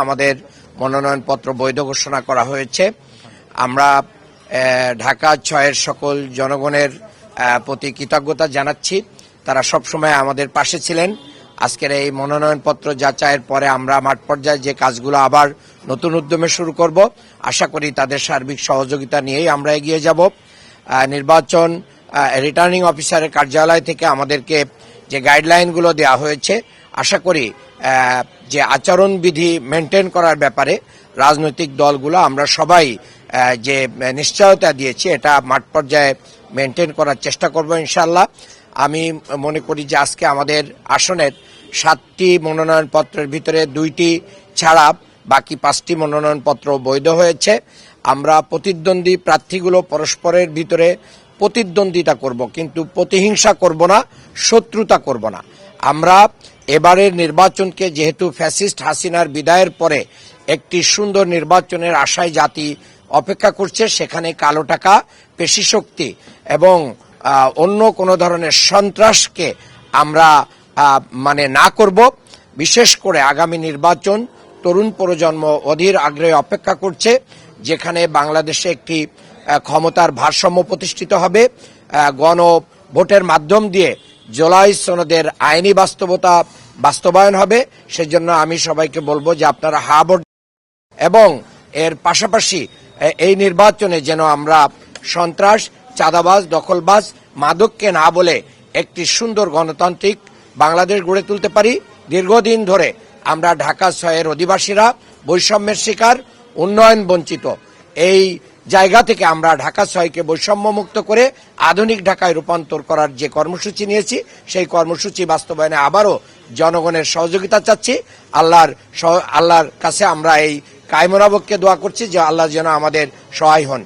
আমাদের মনোনয়নপত্র বৈধ ঘোষণা করা হয়েছে। আমরা ঢাকা ৬-এর সকল জনগণের প্রতি কৃতজ্ঞতা জানাচ্ছি। তারা সবসময় আমাদের পাশে ছিলেন। আজকের এই মনোনয়নপত্র যাচাইয়ের পরে আমরা মাঠ পর্যায়ে যে কাজগুলো আবার নতুন উদ্যমে শুরু করব, আশা করি তাদের সার্বিক সহযোগিতা নিয়েই আমরা এগিয়ে যাব। নির্বাচন রিটার্নিং অফিসারের কার্যালয় থেকে আমাদেরকে যে গাইডলাইনগুলো দেওয়া হয়েছে, আশা করি যে আচরণবিধি মেনটেন করার ব্যাপারে রাজনৈতিক দলগুলো আমরা সবাই যে নিশ্চয়তা দিয়েছি, এটা মাঠ পর্যায়ে মেনটেন করার চেষ্টা করব ইনশাআল্লাহ। আমি মনে করি যে আজকে আমাদের আসনের 7টি মনোনয়নপত্রের ভিতরে 2টি ছাড়া বাকি 5টি মনোনয়নপত্র বৈধ হয়েছে। আমরা প্রতিদ্বন্দ্বী প্রার্থীগুলো পরস্পরের ভিতরে প্রতিদ্বন্দ্বিতা করব, কিন্তু প্রতিহিংসা করব না, শত্রুতা করব না। আমরা এবারের নির্বাচনকে যেহেতু ফ্যাসিস্ট হাসিনার বিদায়ের পরে একটি সুন্দর নির্বাচনের আশায় জাতি অপেক্ষা করছে, সেখানে কালো টাকা, পেশিশক্তি এবং অন্য কোনো ধরনের সন্ত্রাসকে আমরা না করব। বিশেষ করে আগামী নির্বাচন তরুণ প্রজন্ম অধীর আগ্রহে অপেক্ষা করছে, যেখানে বাংলাদেশে একটি ক্ষমতার ভারসাম্য প্রতিষ্ঠিত হবে। গণভোটের মাধ্যম দিয়ে জুলাই সনদের আইনি বাস্তবায়ন হবে। সেজন্য আমি সবাইকে বলবো যে আপনারা হা ভোট, এবং এর পাশাপাশি এই নির্বাচনে যেন আমরা সন্ত্রাস, চাঁদাবাজ, দখলবাজ, মাদককে না বলে একটি সুন্দর গণতান্ত্রিক বাংলাদেশ গড়ে তুলতে পারি। দীর্ঘদিন ধরে আমরা ঢাকা 6-এর অধিবাসীরা বৈষম্যের শিকার, উন্নয়ন বঞ্চিত। এই জায়গা থেকে আমরা ঢাকা 6কে বৈষম্য মুক্ত করে আধুনিক ঢাকায় রূপান্তর করার যে কর্মসূচি নিয়েছি, সেই কর্মসূচি বাস্তবায়নে আবারও জনগণের সহযোগিতা চাচ্ছি। আল্লাহর কাছে আমরা এই কায়মনাবককে দোয়া করছি যে আল্লাহ যেন আমাদের সহায় হন।